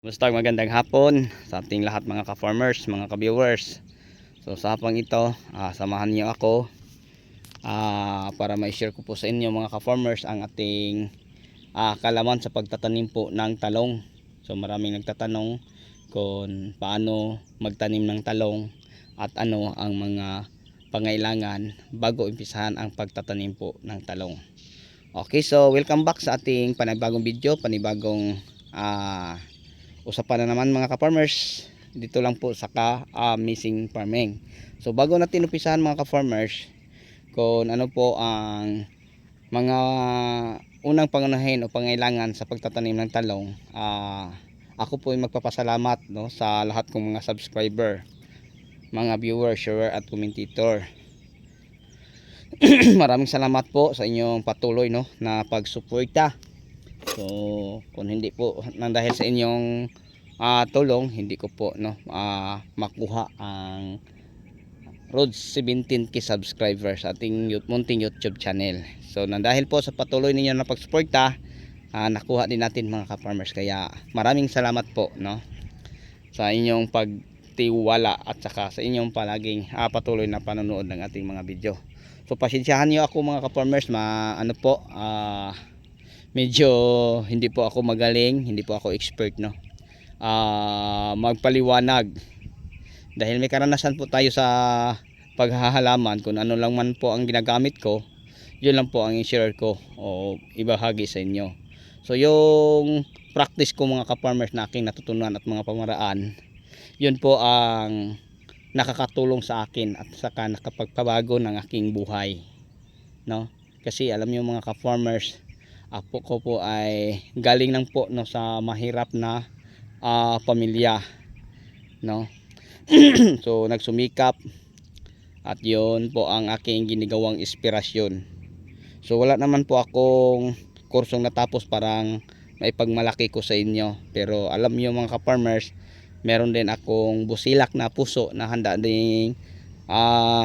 Basta magandang hapon sa ating lahat mga ka-farmers, mga ka-viewers. So sa hapang ito, samahan niyo ako para ma-share ko po sa inyo mga ka-farmers ang ating kalaman sa pagtatanim po ng talong. So maraming nagtatanong kung paano magtanim ng talong at ano ang mga pangailangan bago umpisahan ang pagtatanim po ng talong. Okay, so welcome back sa ating panibagong video, panibagong usapan na naman mga ka-farmers dito lang po sa missing farming. So bago natin umpisahan mga ka-farmers kung ano po ang mga unang pangunahin o pangailangan sa pagtatanim ng talong, ako po ay magpapasalamat sa lahat kong mga subscriber, mga viewer, share at commentator. Maraming salamat po sa inyong patuloy na pagsuporta. So kung hindi po nang dahil sa inyong tulong, hindi ko po makuha ang road 17k subscribers sa ating munting YouTube channel. So nang dahil po sa patuloy ninyo na pagsuporta, nakuha din natin mga ka-farmers. Kaya maraming salamat po sa inyong pagtiwala at saka sa inyong palaging patuloy na panonood ng ating mga video. So pasensyahan niyo ako mga ka-farmers, medyo hindi po ako magaling, hindi po ako expert magpaliwanag dahil may karanasan po tayo sa paghahalaman. Kung ano lang man po ang ginagamit ko, yun lang po ang i-share ko o ibahagi sa inyo. So yung practice ko mga ka-farmers na aking natutunan at mga pamaraan, yun po ang nakakatulong sa akin at saka nakapagpabago ng aking buhay, kasi alam niyo mga ka-farmers, apo ko po ay galing lang po sa mahirap na pamilya, so nagsumikap at yun po ang aking ginigawang inspirasyon. So wala naman po akong kursong natapos parang maipagmalaki ko sa inyo, pero alam niyo mga ka-farmers, meron din akong busilak na puso na handa ding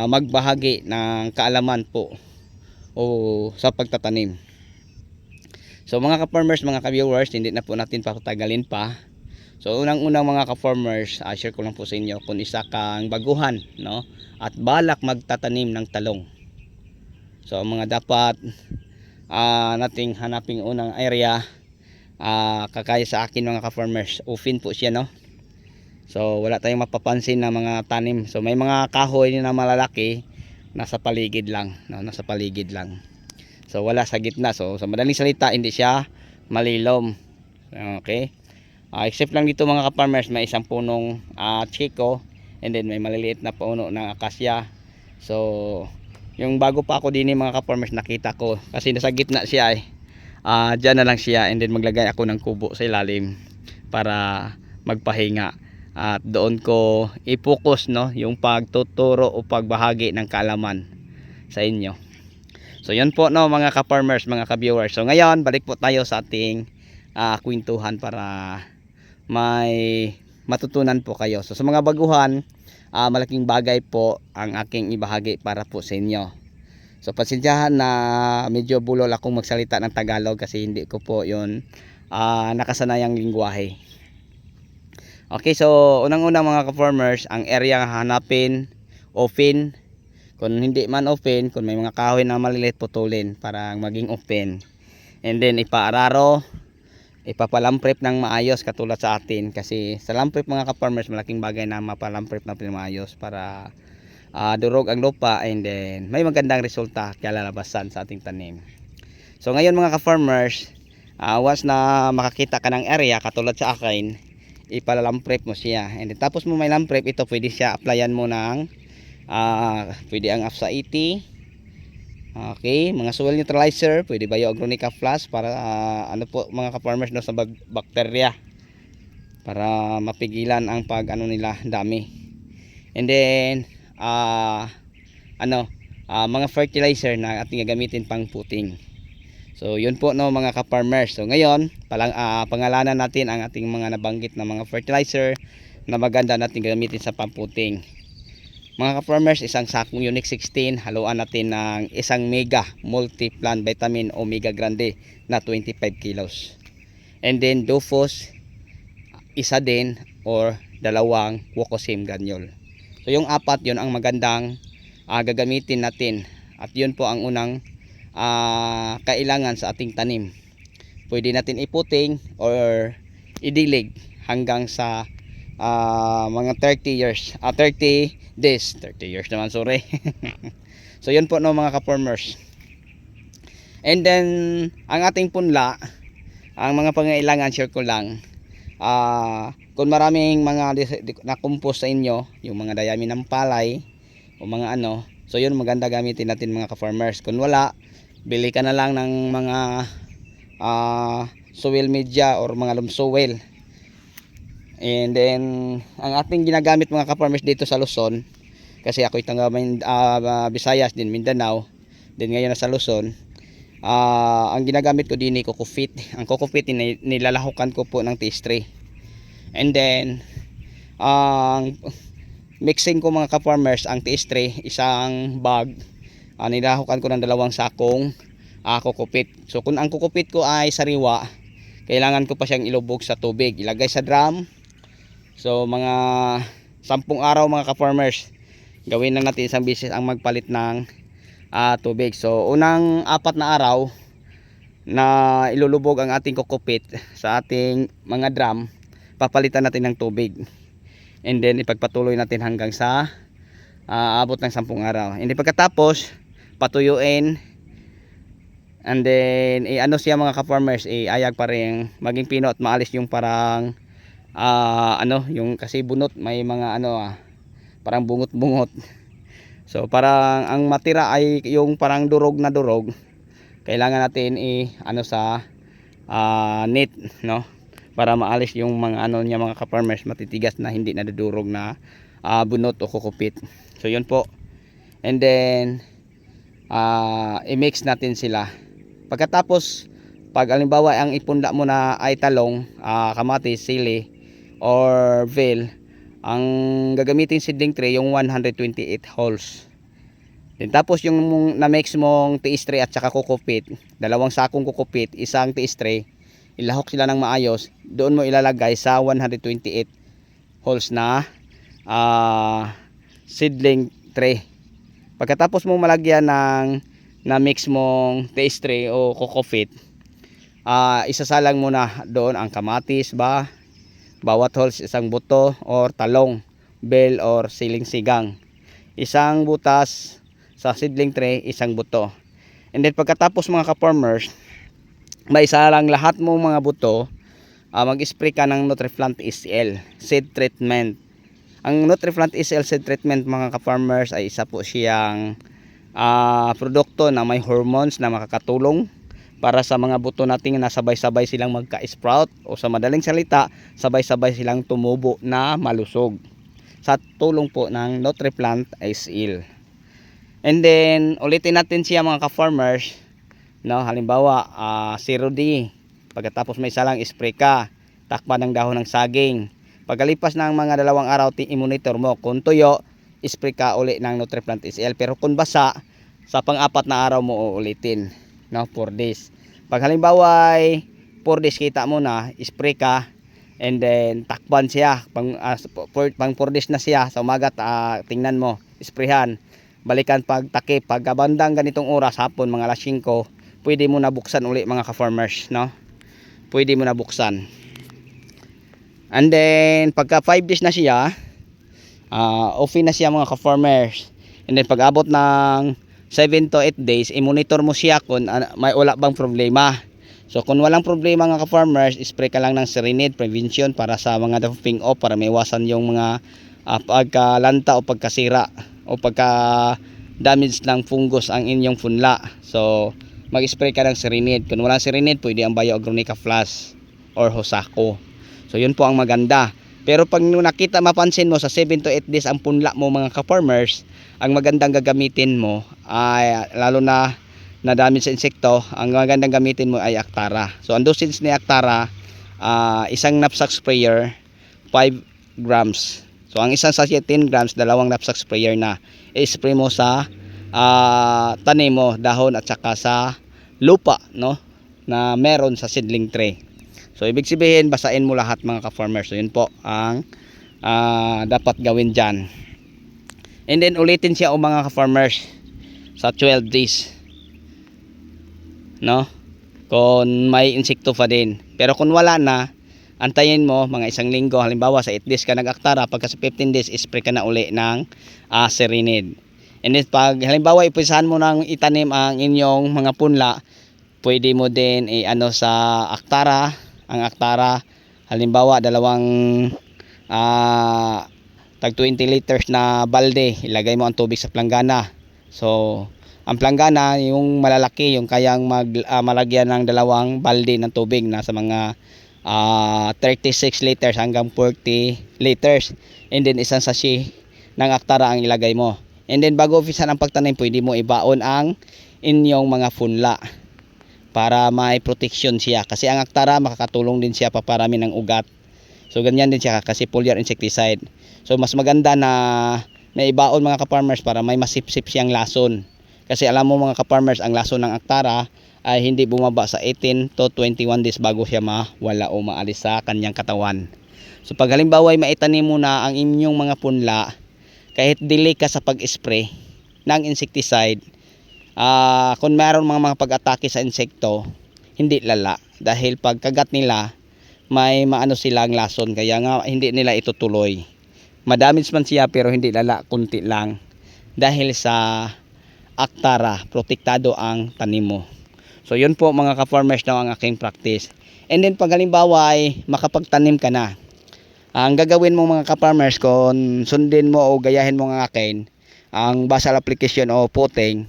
magbahagi ng kaalaman po o sa pagtatanim. So mga ka-farmers, mga ka-viewers, hindi na po natin papatagalin pa. So unang-unang mga ka-farmers, share ko lang po sa inyo kung isa kang baguhan at balak magtatanim ng talong. So mga dapat nating hanaping unang area, kakaya sa akin mga ka-farmers, open po siya So wala tayong mapapansin na mga tanim. So may mga kahoy na malalaki nasa paligid lang, nasa paligid lang. So wala sa gitna. So sa madaling salita, hindi siya malilom. Okay? Except lang dito mga ka-farmers, may isang punong chiko, and then may maliliit na puno ng akasya. So yung bago pa ako din mga ka-farmers, nakita ko kasi nasa gitna siya dyan na lang siya, and then maglagay ako ng kubo sa ilalim para magpahinga. At doon ko i-focus yung pagtuturo o pagbahagi ng kaalaman sa inyo. So yun po mga ka-farmers, mga ka-viewers. So ngayon balik po tayo sa ating kwentuhan para may matutunan po kayo. So sa mga baguhan, malaking bagay po ang aking ibahagi para po sa inyo. So pasensyahan na medyo bulol akong magsalita ng Tagalog kasi hindi ko po yun nakasanayang lingwahe. Okay, so unang-unang mga ka-farmers, ang area hanapin open. Kung hindi man open, kung may mga kahoy na maliliit, putulin para maging open. And then ipaararo, ipapalamprep ng maayos katulad sa atin. Kasi sa lamprep mga ka-farmers, malaking bagay na mapalamprep na maayos para durog ang lupa, and then may magandang resulta kaya lalabasan sa ating tanim. So ngayon mga ka-farmers, once na makakita ka ng area katulad sa akin, ipalalamprep mo siya. And then tapos mo may lamprep, ito pwede siya applyan mo ng pwede ang APSA 80, okay, mga soil neutralizer, pwede Bioagronica Plus para po mga ka-farmers sa bakterya para mapigilan ang nila dami. And then mga fertilizer na ating gagamitin pang puting. So yun po mga ka-farmers. So ngayon pangalanan natin ang ating mga nabanggit na mga fertilizer na maganda natin gamitin sa pamputing. Mga ka-farmers, isang sakong Unique 16, haluan natin ng isang mega multi-plant vitamin Omega Grande na 25 kilos. And then Dofos isa din or dalawang Wokosim granule. So yung apat, yun ang magandang gagamitin natin, at yun po ang unang kailangan sa ating tanim. Pwede natin iputing or idilig hanggang sa mga 30 years 30 days, 30 years naman, sorry. So yun po, no, mga ka-farmers. And then ang ating punla, ang mga pangailangan, share ko lang. Kung maraming mga na-compose sa inyo, yung mga dayami ng palay o mga ano, so yun maganda gamitin natin, mga ka-farmers. Kung wala, bili ka na lang ng mga soil media or mga loam soil. And then ang ating ginagamit, mga ka-farmers, dito sa Luzon, kasi ako itang Visayas din, Mindanao din, ngayon nasa Luzon. Ang ginagamit ko din ay Cocofit. Ang Cocofit, nilalahukan ko po ng tea tray. And then ang mixing ko, mga ka-farmers, ang tea tray, isang bag, nilahukan ko ng 2 sakong Cocofit. So kung ang Cocofit ko ay sariwa, kailangan ko pa siyang ilubog sa tubig, ilagay sa drum. So mga 10 araw, mga ka-farmers, gawin na natin isang beses ang magpalit ng tubig. So unang 4 na araw na ilulubog ang ating Cocofit sa ating mga drum, papalitan natin ng tubig. And then ipagpatuloy natin hanggang sa abot ng 10 araw. And then pagkatapos, patuyuin. And then ano siya, mga ka-farmers, ayag pa rin maging pino at maalis yung parang yung kasi bunot, may mga parang bungot-bungot. So parang ang matira ay yung parang durog na durog. Kailangan natin sa net, no, para maalis yung mga niya, mga ka-farmers, matitigas na hindi nadudurog na bunot o Cocofit. So yun po. And then i-mix natin sila. Pagkatapos, pag halimbawa ang ipunla mo na ay talong, kamatis, sili or veal, ang gagamitin seedling tray yung 128 holes. Then tapos yung na-mix mong tea tray at saka Cocofit, 2 sakong Cocofit, isang tea tray, ilahok sila ng maayos, doon mo ilalagay sa 128 holes na seedling tray. Pagkatapos mong malagyan ng na-mix mong tea tray o Cocofit, isasalang mo na doon ang kamatis bawat holes isang buto, or talong, bell or siling sigang, isang butas sa seedling tray, isang buto. And then pagkatapos, mga ka-farmers, may isalang lahat mo mga buto, mag-spray ka ng Nutriplant SL seed treatment. Ang Nutriplant SL seed treatment, mga ka-farmers, ay isa po siyang produkto na may hormones na makakatulong para sa mga buto nating na sabay-sabay silang magka-sprout, o sa madaling salita, sabay-sabay silang tumubo na malusog sa tulong po ng Nutriplant SL. And then ulitin natin siya, mga ka-farmers, no, halimbawa 0D, pagkatapos may salang spray ka, takpan ng dahon ng saging. Pagkalipas ng mga 2 araw, i-monitor mo. Kung tuyo, spray ka uli ng Nutriplant SL. Pero kung basa, sa pang-4 na araw mo uulitin, no, 4 days. Pag halimbawa ay 4 days, kita mo na, spray ka, and then takpan siya pang 4 days na siya. Sa umaga, tingnan mo, sprayhan, balikan pagtakip. Pag bandang ganitong oras, hapon, mga alas 5, pwede mo na buksan uli, mga ka-farmers, no, pwede mo na buksan. And then pagka 5 days na siya, open na siya, mga ka-farmers. And then pag abot ng 7 to 8 days, i-monitor mo siya kung may wala bang problema. So kung walang problema, mga ka-farmers, spray ka lang ng Serenade Prevention para sa mga damping off, para maiwasan yung mga pagkalanta o pagkasira o pagka damage ng fungus ang inyong punla. So mag-spray ka ng Serenade. Kung walang Serenade, pwede ang Bioagronica Plus or Hosako. So yun po ang maganda. Pero pag mapansin mo sa 7 to 8 days ang punla mo, mga ka-farmers, ang magandang gagamitin mo ay, lalo na damage sa insekto, ang magandang gamitin mo ay Actara. So ang dosage ni Actara, isang knapsack sprayer, 5 grams. So ang isang sachet 10 grams, 2 knapsack sprayer na. I-spray mo sa tanim mo, dahon at saka sa lupa, no, na meron sa seedling tray. So ibig sabihin, basain mo lahat mga ka-farmers. So yun po ang dapat gawin dyan. And then ulitin siya mga ka-farmers sa 12 days, no? Kung may insekto pa din. Pero kung wala na, antayin mo mga isang linggo. Halimbawa sa 8 days ka nag-aktara, pagka sa 15 days spray ka na uli ng Serenade. And then pag halimbawa ipisahan mo nang itanim ang inyong mga punla, pwede mo din sa aktara. Ang aktara halimbawa dalawang tag 20 liters na balde, ilagay mo ang tubig sa planggana. So ang planggana yung malalaki, yung kayang malagyan ng dalawang balde ng tubig, nasa mga 36 liters hanggang 40 liters. And then isang sachet ng aktara ang ilagay mo. And then bago umpisa ang pagtanim, pwede mo ibaon ang inyong mga punla para may protection siya, kasi ang aktara makakatulong din siya paparami ng ugat. So ganyan din siya kasi foliar insecticide. So mas maganda na may ibaon mga ka-farmers para may masipsip siyang lason. Kasi alam mo mga ka-farmers, ang lason ng aktara ay hindi bumaba sa 18 to 21 days bago siya mawala o maalis sa kanyang katawan. So pag halimbawa ay maitanim mo na ang inyong mga punla, kahit delay ka sa pag-spray ng insecticide, kung mayroon mga pag-atake sa insekto, hindi lala. Dahil pag kagat nila, may maano silang lason, kaya nga hindi nila itutuloy. Madamage man siya pero hindi lala, kunti lang. Dahil sa aktara, protektado ang tanim mo. So yun po mga ka-farmers na ang aking practice. And then pag halimbawa ay makapagtanim ka na, ang gagawin mo mga ka-farmers, kung sundin mo o gayahin mo ng akin ang basal application o potting,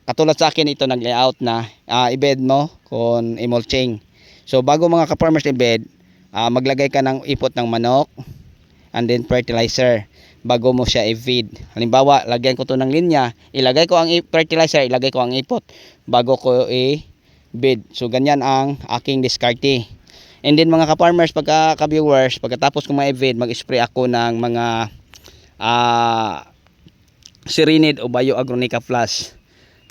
katulad sa akin ito nag-layout na, i-bed mo kung emulching. So bago mga ka-farmers i-bed, maglagay ka ng ipot ng manok and then fertilizer bago mo siya i-feed. Halimbawa, lagyan ko to ng linya, ilagay ko ang fertilizer, ilagay ko ang ipot bago ko i-bed. So ganyan ang aking diskarte. And then mga ka-farmers, pagka-viewers, pagkatapos ko ma-feed, mag-spray ako ng mga Serenade o Bioagronica Plus,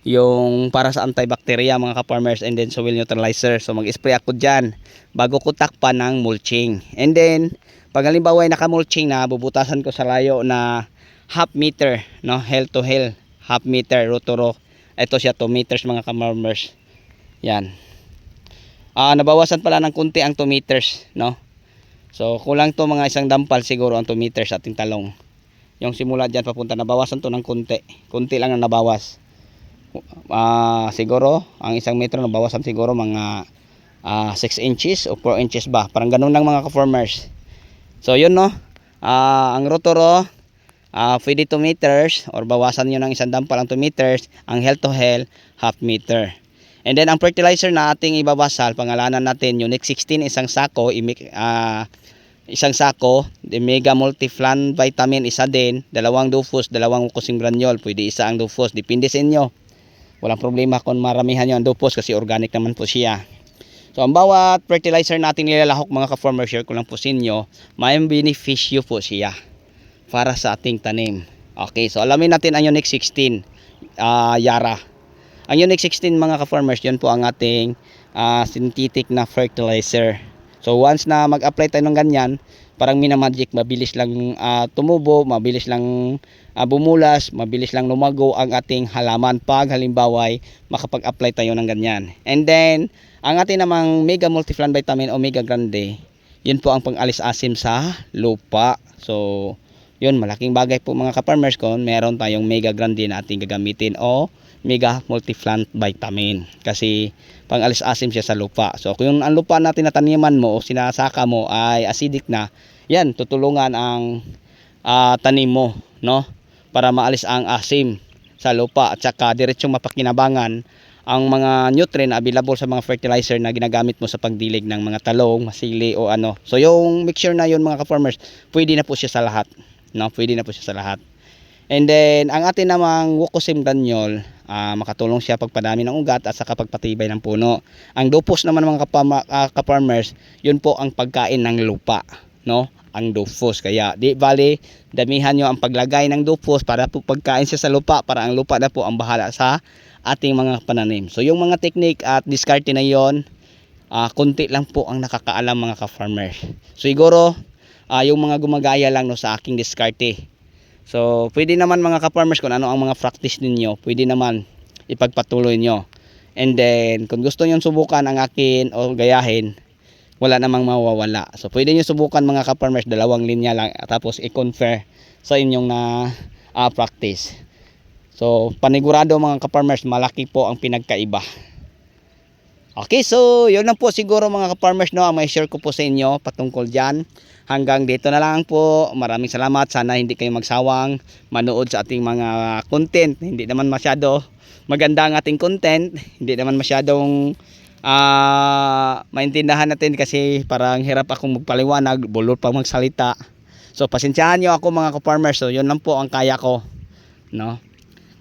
yung para sa antibacteria mga ka-farmers, and then soil neutralizer. So mag-spray ako dyan bago ko takpan ng mulching. And then pag halimbawa ay naka-mulching na, bubutasan ko sa layo na half meter, no? Hell to hell, half meter, row to row. Ito siya 2 meters mga ka-farmers. Yan. Nabawasan pala ng kunti ang 2 meters, no? So kulang to mga isang dampal siguro ang 2 meters ating talong. Yung simula dyan papunta, nabawasan to ng kunti. Kunti lang ang nabawas. Siguro ang 1 metro nabawasan siguro mga 6 inches o 4 inches ba. Parang ganun lang mga ka-farmers. So yun, no. Ang rotoro, pwede 2 meters or bawasan nyo ng isang dampal ang 2 meters. Ang hell to hell, half meter. And then ang fertilizer na ating ibabasal, pangalanan natin Unique 16, isang sako, isang sako, Mega Multiplant Vitamin isa din, 2 Dufos, 2 Mucosing Granule, pwede isa ang Dufos, depende sa inyo. Walang problema kung maramihan nyo ang Dufos kasi organic naman po siya. So ang bawat fertilizer natin nilalahok mga ka-farmer, share ko lang po sa inyo, may beneficyo po siya para sa ating tanim. Okay, so alamin natin ang Unique 16 Yara. Ang Unique 16 mga ka-farmers, yun po ang ating synthetic na fertilizer. So once na mag-apply tayo ng ganyan, parang minamagic, mabilis lang tumubo, mabilis lang bumulas, mabilis lang lumago ang ating halaman pag halimbawa ay makapag-apply tayo ng ganyan. And then ang ating namang Mega Multiplant Vitamin Omega Grande, yun po ang pang-alis asim sa lupa. So yun, malaking bagay po mga ka-farmers kung meron tayong Mega Grande na ating gagamitin o Mega Multiplant Vitamin, kasi pang-alis asim siya sa lupa. So kung ang lupa na tinataniman mo o sinasaka mo ay acidic na, yan, tutulungan ang tanim mo, no? Para maalis ang asim sa lupa at saka diretsong mapakinabangan ang mga nutrient na available sa mga fertilizer na ginagamit mo sa pagdilig ng mga talong, masili o ano. So yung mixture na yun mga ka-farmers, pwede na po siya sa lahat, no? Pwede na po siya sa lahat. And then ang atin namang Mucosing Granule, makatulong siya pagpadami ng ugat at saka pagpatibay ng puno. Ang Dufos naman mga ka-farmers, yun po ang pagkain ng lupa, no? Ang Dufos. Kaya di bali, damihan nyo ang paglagay ng Dufos para po pagkain siya sa lupa, para ang lupa na po ang bahala sa ating mga pananim. So yung mga technique at diskarte na yon, konti lang po ang nakakaalam mga ka-farmers. So siguro yung mga gumagaya lang no sa aking diskarte. So pwede naman mga ka-farmers kung ano ang mga practice ninyo, pwede naman ipagpatuloy nyo. And then kung gusto nyo subukan ang akin o gayahin, wala namang mawawala. So pwede nyo subukan mga ka-farmers, 2 linya lang tapos i-confer sa inyong na practice. So panigurado mga ka-farmers, malaki po ang pinagkaiba. Okay, so yun lang po siguro mga ka-farmers no, ang may share ko po sa inyo patungkol dyan. Hanggang dito na lang po. Maraming salamat. Sana hindi kayo magsawang manood sa ating mga content. Hindi naman masyado maganda ang ating content. Hindi naman masyadong maintindahan natin kasi parang hirap akong magpaliwanag, bulol pa magsalita. So pasensyahan nyo ako mga ka-farmers. So yun lang po ang kaya ko, no?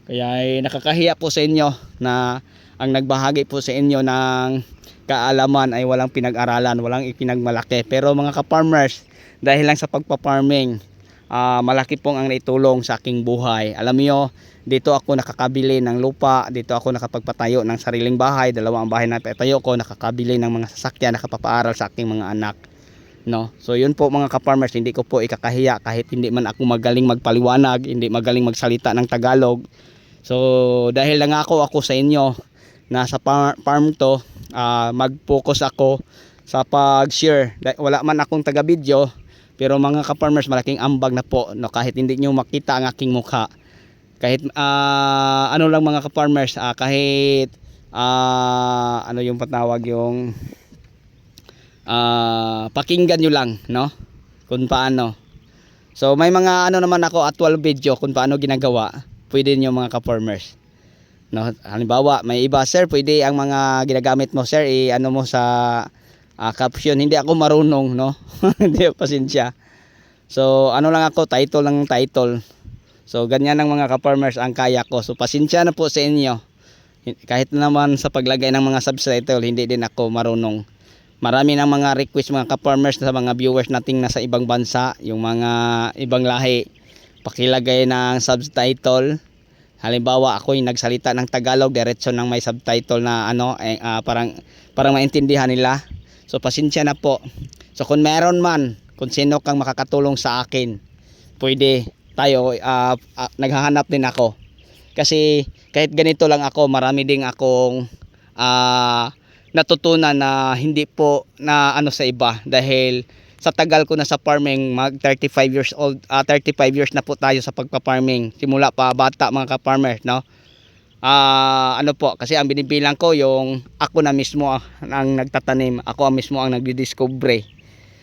Kaya nakakahiya po sa inyo na ang nagbahagi po sa inyo ng kaalaman ay walang pinag-aralan, walang ipinagmalaki. Pero mga ka-farmers, dahil lang sa pagpa-farming, malaki pong ang naitulong sa aking buhay. Alam niyo, dito ako nakakabili ng lupa, dito ako nakapagpatayo ng sariling bahay, 2 ang bahay na patayo ko, nakakabili ng mga sasakyan, nakapapaaral sa aking mga anak, no? So yun po mga ka-farmers, hindi ko po ikakahiya kahit hindi man ako magaling magpaliwanag, hindi magaling magsalita ng Tagalog. So dahil lang ako sa inyo na sa farm to, mag-focus ako sa pag-share. Wala man akong taga-video, pero mga ka-farmers, malaking ambag na po, no? Kahit hindi nyo makita ang aking mukha, kahit ano lang mga ka-farmers, kahit ano yung patawag, yung pakinggan nyo lang, no, kung paano. So may mga ano naman ako actual video kung paano ginagawa, pwede nyo mga ka-farmers, no? Halimbawa may iba, sir, pwede ang mga ginagamit mo, sir, ano mo sa caption. Hindi ako marunong, no? Hindi, pasensya. So ano lang ako, title lang title. So ganyan ang mga ka-farmers ang kaya ko. So pasensya na po sa inyo. Kahit naman sa paglagay ng mga subtitle, hindi din ako marunong. Marami ng mga request mga ka-farmers sa mga viewers nating nasa ibang bansa, yung mga ibang lahi, pakilagay ng subtitle. Halimbawa ako yung nagsalita ng Tagalog, diretso nang may subtitle na ano, parang maintindihan nila. So pasensya na po. So kung meron man, kung sino kang makakatulong sa akin, pwede tayo, naghahanap din ako. Kasi kahit ganito lang ako, marami ding akong natutunan na hindi po na ano sa iba. Dahil sa tagal ko na sa farming, mag 35 years old, 35 years na po tayo sa pagpa-farming. Simula pa bata mga ka-farmers, no? Ano po, kasi ang binibilang ko yung ako na mismo ang nagtatanim, ako mismo ang nagdidiscovery.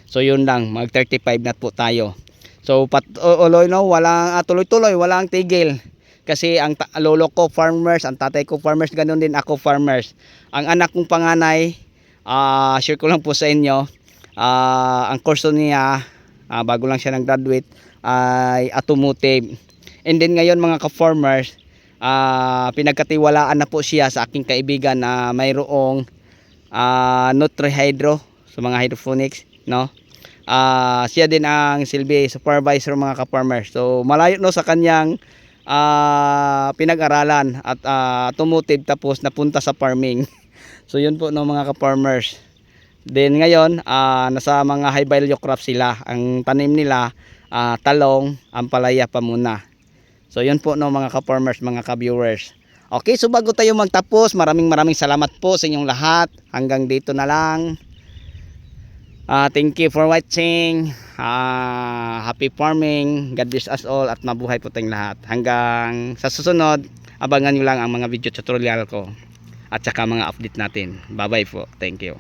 So yun lang, mag 35 na po tayo. So patuloy, no, walang tuloy-tuloy, walang tigil. Kasi ang lolo ko farmers, ang tatay ko farmers, ganoon din ako farmers. Ang anak kong panganay, share ko lang po sa inyo, ang kurso niya, bago lang siya nag-graduate, ay automotive. And then ngayon mga ka-farmers, pinagkatiwalaan na po siya sa aking kaibigan na mayroong Nutri-Hydro sa mga hydroponics, no? Siya din ang silbi supervisor mga ka-farmers. So malayo no sa kanyang pinag-aralan at automotive, tapos napunta sa farming. So yun po no mga ka-farmers. Then ngayon nasa mga high value crop sila. Ang tanim nila talong, ampalaya pa muna. So yun po no mga ka-farmers, mga ka-viewers. Okay, so bago tayo magtapos, maraming salamat po sa inyong lahat. Hanggang dito na lang. Thank you for watching. Happy farming. God bless us all at mabuhay po tayong lahat. Hanggang sa susunod, abangan nyo lang ang mga video tutorial ko at saka mga update natin. Bye bye po. Thank you.